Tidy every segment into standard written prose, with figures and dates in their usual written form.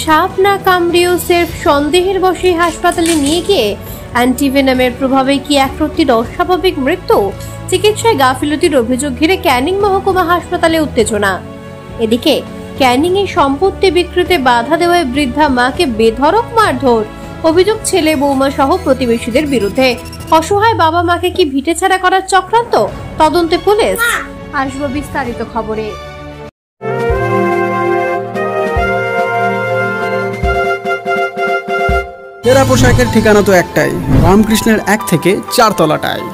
সাপ না কামড়েও সেলফ সন্দেহের বশে হাসপাতালে নিয়ে গিয়ে অ্যান্টিভেনামের প্রভাবে কি এক ব্যক্তির অস্বাভাবিক মৃত্যু, চিকিৎসায় গাফিলতির অভিযোগ ঘিরে ক্যানিং মহকুমা হাসপাতালে উত্তেজনা। এদিকে ক্যানিং এ সম্পত্তি বিক্রিতে বাধা দেওয়ায় বৃদ্ধা মাকে বেধড়ক মারধর, অভিযোগ ছেলে বৌমা সহ প্রতিবেশীদের বিরুদ্ধে। অসহায় বাবা মাকে কি ভিটে ছাড়া করার চক্রান্ত, তদন্তে পুলিশ। আসবো বিস্তারিত খবরে। সেরা পোশাকের ঠিকানা তো একটাই, রামকৃষ্ণের 1 থেকে 4 তলাটায়।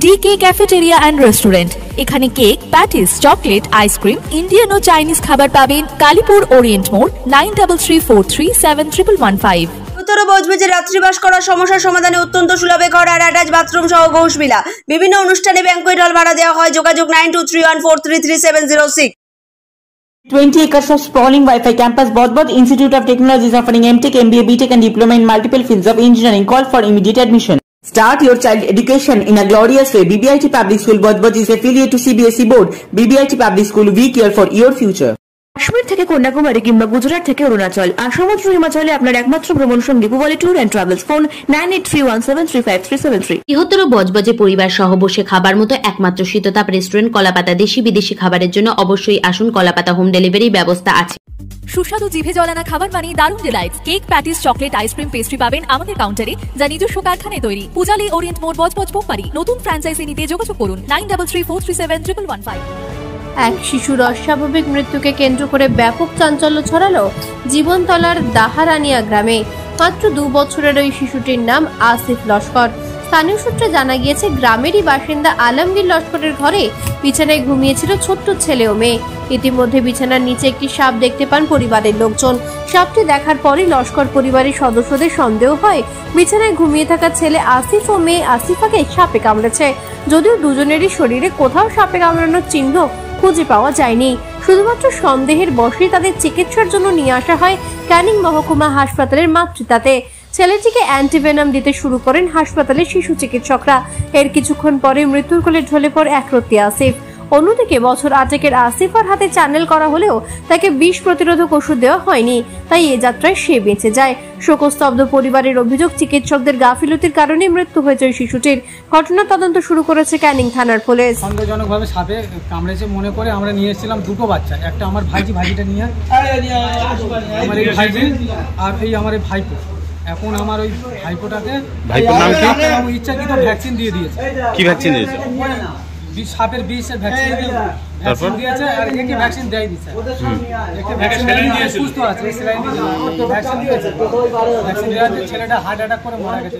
DK cafeteria and restaurant. এখানে cake, patties, chocolate, ice cream, Indian ও চাইনিজ খাবার পাবেন। কালীপুর ওরিয়েন্ট মোড়, 9334371115। উত্তর বজবজে রাত্রিবাস করার সমস্যার সমাধানে অত্যন্ত সুলভে ঘর আর অ্যাটাচ বাথরুম সহ ঘোষবিলা। বিভিন্ন অনুষ্ঠানে ব্যাংকুয়েট হল ভাড়া দেওয়া হয়। যোগাযোগ 9231433706। 20 acres of sprawling Wi-Fi campus, Bodh Institute of Technology is offering MTech, MBA, BTech and Diploma in multiple fields of engineering. Call for immediate admission. Start your child education in a glorious way. BBIT Public School, Bodh is affiliate to CBSE Board. BBIT Public School, we care for your future. Kashmir থেকে কন্যাকুমারী কিংবা গুজরাট থেকে অরুণাচল আর সমুদ্র হিমাচলে আপনার একমাত্র ভ্রমণ সঙ্গী পুবালি tour and travels. Phone 9831735373। বৃহত্তর বজবজে পরিবার সহ বসে খাবার মতো একমাত্র শীততাপ রেস্টুরেন্ট কলাপাতা। দেশি বিদেশি খাবারের জন্য অবশ্যই আসুন, কলাপাতা হোম ডেলিভারি ব্যবস্থা আছে। সুস্বাদু জিভে জলানা খাবার মানে দারুণ delights. Cake, patties, chocolate, ice cream, pastry পাবেন আমাদের কাউন্টারে, যা নিজস্ব কারখানায় তৈরি। পূজালি ওরিয়েন্ট মোড়, বজবজ, পোকপাড়ি। নতুন ফ্র্যাঞ্চাইজি নিতে যোগাযোগ করুন 9334371115। এক শিশুর অস্বাভাবিক মৃত্যুকে কেন্দ্র করে ব্যাপক চাঞ্চল্য ছড়ালো জীবনতলার দাহারানিয়া গ্রামে। মাত্র 2 বছরের ওই শিশুটির নাম আসিফ লস্কর। স্থানীয় সূত্রে জানা গিয়েছে, গ্রামেরই বাসিন্দা আলমগীর লস্করের ঘরে বিছানায় ঘুমিয়েছিল ছোট্ট ছেলে ও মেয়ে। ইতিমধ্যে বিছানার নিচে একটি সাপ দেখতে পান পরিবারের লোকজন। সাপটি দেখার পরই লস্কর পরিবারের সদস্যদের সন্দেহ হয় বিছানায় ঘুমিয়ে থাকা ছেলে আসিফ ও মেয়ে আসিফাকে সাপে কামড়েছে। যদিও দুজনেরই শরীরে কোথাও সাপে কামড়ানোর চিহ্ন খুঁজে পাওয়া যায়নি। শুধুমাত্র সন্দেহের বশেই তাদের চিকিৎসার জন্য নিয়ে আসা হয় ক্যানিং মহকুমা হাসপাতালের মাতৃতাতে। ছেলেটিকে অ্যান্টিভেনাম দিতে শুরু করেন হাসপাতালের শিশু চিকিৎসকরা। এর কিছুক্ষণ পরে মৃত্যুর কোলে ঢলে পড়ে একরত্তি আসিফ। অন্যদিকে বছর 8 আসিফার হাতে চ্যানেল করা হলেও তাকে বিষ প্রতিরোধক ওষুধ দেওয়া হয়নি, তাই এ যাত্রায় সে বেঁচে যায়। শোকস্তব্ধ পরিবারের অভিযোগ, চিকিৎসকদের গাফিলতির কারণে মৃত্যু হয়েছে ওই শিশুটির। ঘটনা তদন্ত শুরু করেছে ক্যানিং থানার পুলিশ। সন্দেহজনকভাবে সাপে কামড়েছে মনে করে আমরা নিয়ে এসেছিলাম 2টো বাচ্চা। একটা আমার ভাইজিটা নিয়ে, আমার এই ভাইজি আর এই আমার এই ভাইপো। এখন আমার ওই ভাইপোটাকে ইচ্ছাকৃত ভ্যাকসিন দিয়ে দিয়েছে। কি ভ্যাকসিন দিয়েছে? সাপের বিষের ভ্যাকসিন দিয়েছে আর একে ভ্যাকসিন দেয় দিয়েছে। একে ভ্যাকসিন দিয়ে সুস্থ আছে, সেলাইন ভ্যাকসিন দিয়েছে। ভ্যাকসিন দেওয়াতে ছেলেটা হার্ট অ্যাটাক করে মারা গেছে।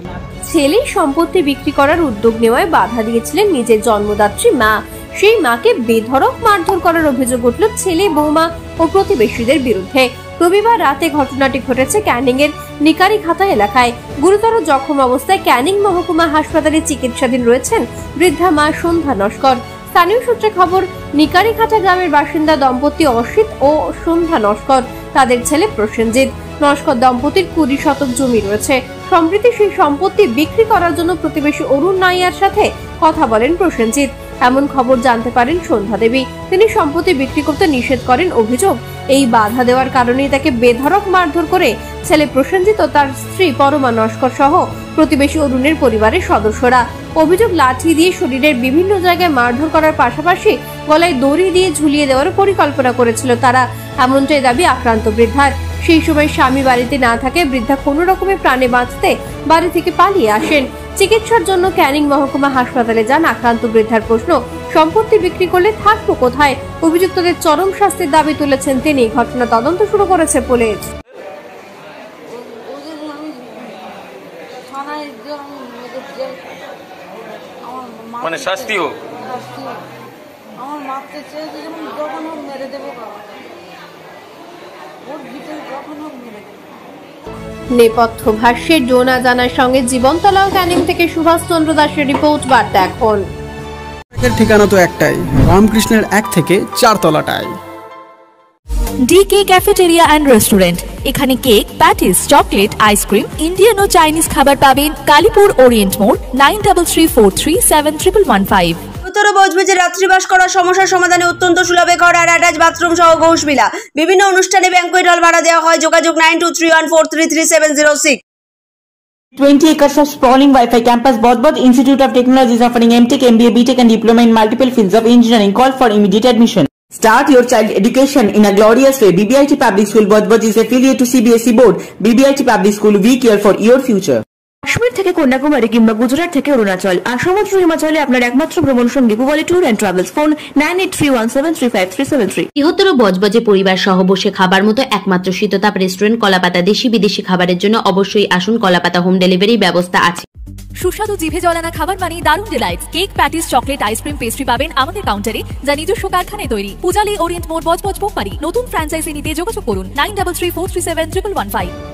ছেলের সম্পত্তি বিক্রি করার উদ্যোগ নেওয়ায় বাধা দিয়েছিলেন নিজের জন্মদাত্রী মা। সেই মাকে বেধড়ক মারধর করার অভিযোগ উঠল ছেলে, বৌমা ও প্রতিবেশীদের বিরুদ্ধে। রবিবার রাতে ঘটনাটি ঘটেছে ক্যানিং এর নিকারিঘাটা এলাকায়। গুরুতর জখম অবস্থায় ক্যানিং মহকুমা হাসপাতালে চিকিৎসাধীন রয়েছেন বৃদ্ধা মা সন্ধ্যা নস্কর। স্থানীয় সূত্রে খবর, নিকারিঘাটা গ্রামের বাসিন্দা দম্পতি অসিত ও সন্ধ্যা নস্কর, তাদের ছেলে প্রসেনজিৎ নস্কর। দম্পতির 20 শতক জমি রয়েছে। সম্প্রতি সেই সম্পত্তি বিক্রি করার জন্য প্রতিবেশী অরুণ নাইয়ার সাথে কথা বলেন প্রসেনজিৎ। এমন খবর জানতে পারেন সন্ধ্যা দেবী। তিনি সম্পত্তি বিক্রি করতে নিষেধ করেন। অভিযোগ, এই বাধা দেওয়ার কারণেই তাকে বেধড়ক মারধর করে ছেলে প্রসেনজিৎ ও তার স্ত্রী পরমা নস্কর সহ প্রতিবেশী অরুণের পরিবারের সদস্যরা। অভিযোগ, লাঠি দিয়ে শরীরের বিভিন্ন জায়গায় মারধর করার পাশাপাশি গলায় দড়ি দিয়ে ঝুলিয়ে দেওয়ার পরিকল্পনা করেছিল তারা, এমনটাই দাবি আক্রান্ত বৃদ্ধার। সেই সময় স্বামী বাড়িতে না থাকে বৃদ্ধা কোনো রকমে প্রাণে বাঁচতে বাড়ি থেকে পালিয়ে আসেন। চিকিৎসার জন্য ক্যানিং মহকুমা হাসপাতালে যান আক্রান্ত বৃদ্ধার। প্রশ্ন, সম্পত্তি বিক্রি করলে থাকবো কোথায়? অভিযুক্তদের চরম শাস্তির দাবি তুলেছেন তিনি। ঘটনা তদন্ত শুরু করেছে পুলিশ। মানে শাস্তি হোক, আমার মারতে চেয়েছে যখন যখন হোক মেরে দেবো, ওর ভিতরে যখন হোক মেরে দেবো। নেপথ্য ভাষ্যের ডোনা জানার সঙ্গে জীবনতলা ও ক্যানিং থেকে সুভাষ চন্দ্র দাসের রিপোর্ট। বার্তা এখন। ঠিকানা তো একটাই, রামকৃষ্ণের 1 থেকে 4 তলাটায়। DK cafeteria and restaurant. এখানে cake, patties, chocolate, ice cream, Indian ও চাইনিজ খাবার পাবেন। কালীপুর ওরিয়েন্ট মোড়, 9334371115। বৃহত্তর বজবজে রাত্রিবাস করার সমস্যার সমাধানে অত্যন্ত সুলভে ঘর আর অ্যাটাচ বাথরুম সহ ঘোষবিলা। বিভিন্ন অনুষ্ঠানে ব্যাংকুয়েট হল ভাড়া দেওয়া হয়। যোগাযোগ 9231433706। 20 acres of sprawling Wi-Fi campus, Bodhbod Institute of Technology is offering MTech, MBA, BTech and diploma in multiple fields of engineering. Call for immediate admission. Start your child education in a glorious way. BBIT Public School, Bodhbod is affiliated to CBSE Board. BBIT Public School, we care for your future. Kashmir থেকে কন্যাকুমারী কিংবা গুজরাট থেকে অরুণাচল আর সমুদ্র হিমাচলে আপনার একমাত্র ভ্রমণ সঙ্গী গুগলি tour and travels. Phone 9831735373। বৃহত্তর বজবজে পরিবার সহ বসে খাবার মতো একমাত্র শীততাপ রেস্টুরেন্ট কলাপাতা। দেশি বিদেশি খাবারের জন্য অবশ্যই আসুন। কলাপাতা হোম ডেলিভারি ব্যবস্থা আছে। সুস্বাদু জিভে জলানা খাবার মানে দারুণ delights. Cake, patties, chocolate, ice cream, pastry পাবেন আমাদের কাউন্টারে, যা নিজস্ব কারখানায় তৈরি। পূজালি, ওরিয়েন্ট মোড়, বজবজ, বোমবাড়ি। নতুন ফ্র্যাঞ্চাইজি নিতে যোগাযোগ করুন 9334371115।